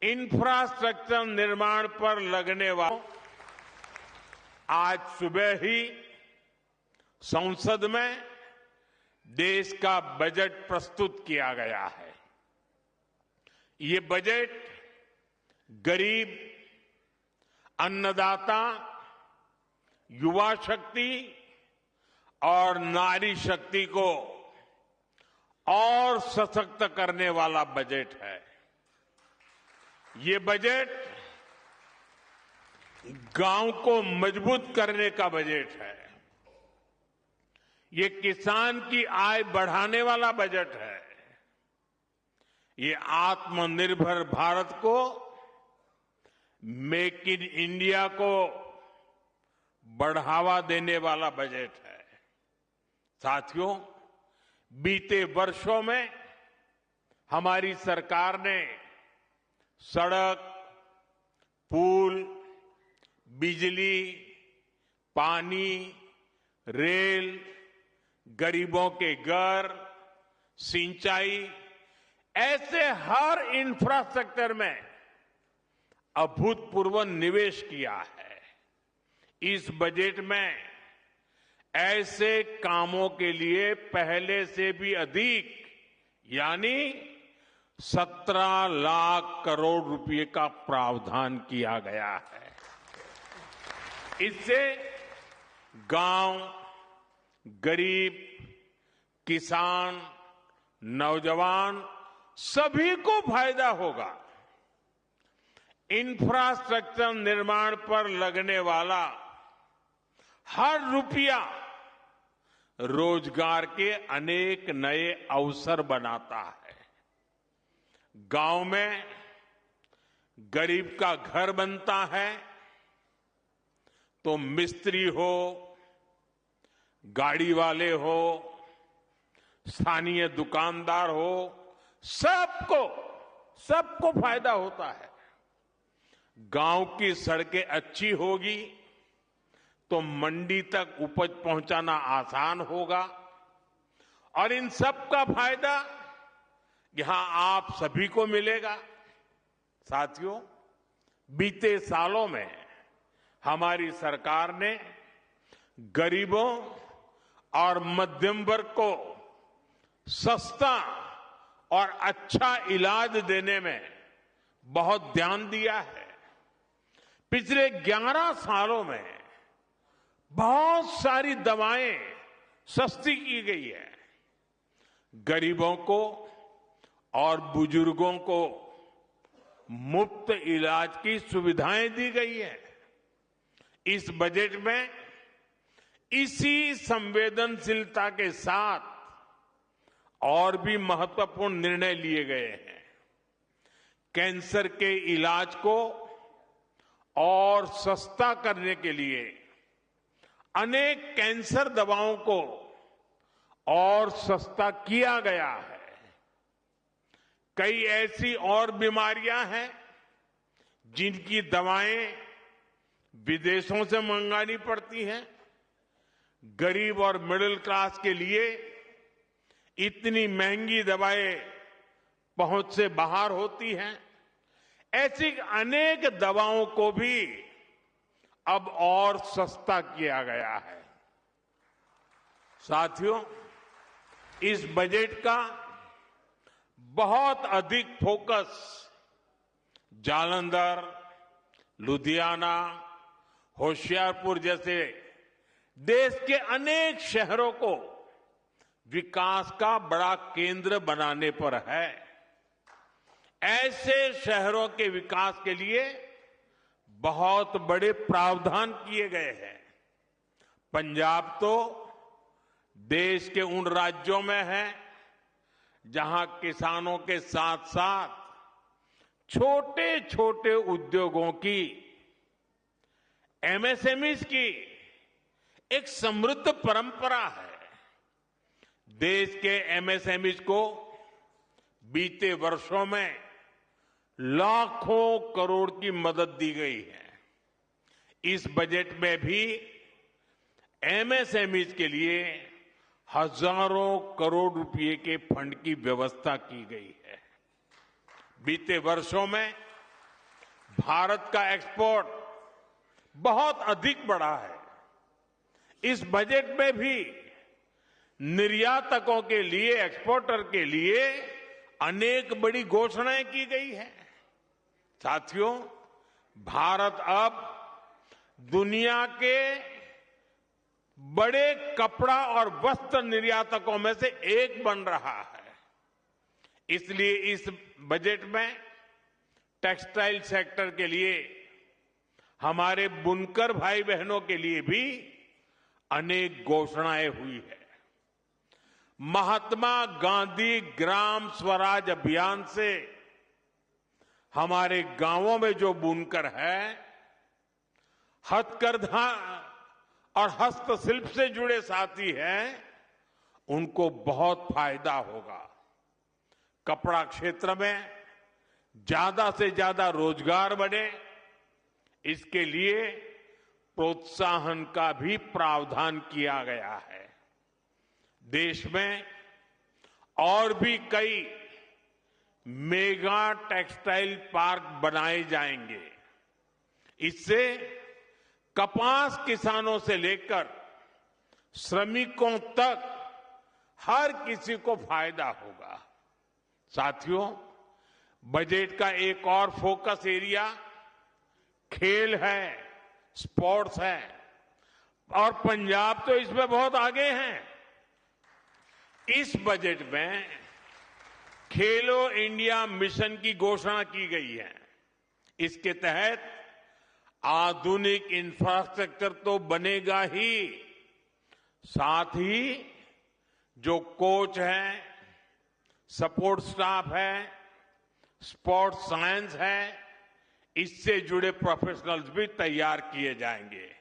Infrastructure निर्माण पर लगने वाला आज सुबह ही संसद में देश का बजट प्रस्तुत किया गया है। ये बजट गरीब, अन्नदाता, युवा शक्ति और नारी शक्ति को और सशक्त करने वाला बजट है। ये बजट गांव को मजबूत करने का बजट है। ये किसान की आय बढ़ाने वाला बजट है। ये आत्मनिर्भर भारत को, मेक इन इंडिया को बढ़ावा देने वाला बजट है। साथियों, बीते वर्षों में हमारी सरकार ने सड़क, पुल, बिजली, पानी, रेल, गरीबों के घर, सिंचाई, ऐसे हर इंफ्रास्ट्रक्चर में अभूतपूर्व निवेश किया है। इस बजट में ऐसे कामों के लिए पहले से भी अधिक यानी 17 लाख करोड़ रुपए का प्रावधान किया गया है। इससे गांव, गरीब, किसान, नौजवान सभी को फायदा होगा। इंफ्रास्ट्रक्चर निर्माण पर लगने वाला हर रुपया रोजगार के अनेक नए अवसर बनाता है। गांव में गरीब का घर बनता है तो मिस्त्री हो, गाड़ी वाले हो, स्थानीय दुकानदार हो, सबको फायदा होता है। गांव की सड़कें अच्छी होगी तो मंडी तक उपज पहुंचाना आसान होगा और इन सब का फायदा यहां आप सभी को मिलेगा। साथियों, बीते सालों में हमारी सरकार ने गरीबों और मध्यम वर्ग को सस्ता और अच्छा इलाज देने में बहुत ध्यान दिया है। पिछले 11 सालों में बहुत सारी दवाएं सस्ती की गई है। गरीबों को और बुजुर्गों को मुफ्त इलाज की सुविधाएं दी गई है। इस बजट में इसी संवेदनशीलता के साथ और भी महत्वपूर्ण निर्णय लिए गए हैं। कैंसर के इलाज को और सस्ता करने के लिए अनेक कैंसर दवाओं को और सस्ता किया गया है। कई ऐसी और बीमारियां हैं जिनकी दवाएं विदेशों से मंगानी पड़ती हैं। गरीब और मिडिल क्लास के लिए इतनी महंगी दवाएं पहुंच से बाहर होती हैं। ऐसी अनेक दवाओं को भी अब और सस्ता किया गया है। साथियों, इस बजट का बहुत अधिक फोकस जालंधर, लुधियाना, होशियारपुर जैसे देश के अनेक शहरों को विकास का बड़ा केंद्र बनाने पर है। ऐसे शहरों के विकास के लिए बहुत बड़े प्रावधान किए गए हैं। पंजाब तो देश के उन राज्यों में है जहां किसानों के साथ साथ छोटे छोटे उद्योगों की, एमएसएमईज की एक समृद्ध परंपरा है। देश के एमएसएमईज को बीते वर्षों में लाखों करोड़ की मदद दी गई है। इस बजट में भी एमएसएमईज के लिए हजारों करोड़ रुपए के फंड की व्यवस्था की गई है। बीते वर्षों में भारत का एक्सपोर्ट बहुत अधिक बढ़ा है। इस बजट में भी निर्यातकों के लिए, एक्सपोर्टर के लिए अनेक बड़ी घोषणाएं की गई है। साथियों, भारत अब दुनिया के बड़े कपड़ा और वस्त्र निर्यातकों में से एक बन रहा है। इसलिए इस बजट में टेक्सटाइल सेक्टर के लिए, हमारे बुनकर भाई बहनों के लिए भी अनेक घोषणाएं हुई है। महात्मा गांधी ग्राम स्वराज अभियान से हमारे गांवों में जो बुनकर है, हथकरघा और हस्तशिल्प से जुड़े साथी हैं, उनको बहुत फायदा होगा। कपड़ा क्षेत्र में ज्यादा से ज्यादा रोजगार बढ़े, इसके लिए प्रोत्साहन का भी प्रावधान किया गया है। देश में और भी कई मेगा टेक्सटाइल पार्क बनाए जाएंगे। इससे कपास किसानों से लेकर श्रमिकों तक हर किसी को फायदा होगा। साथियों, बजट का एक और फोकस एरिया खेल है, स्पोर्ट्स है, और पंजाब तो इसमें बहुत आगे है। इस बजट में खेलो इंडिया मिशन की घोषणा की गई है। इसके तहत आधुनिक इंफ्रास्ट्रक्चर तो बनेगा ही, साथ ही जो कोच हैं, सपोर्ट स्टाफ है, स्पोर्ट्स साइंस है, इससे जुड़े प्रोफेशनल्स भी तैयार किए जाएंगे।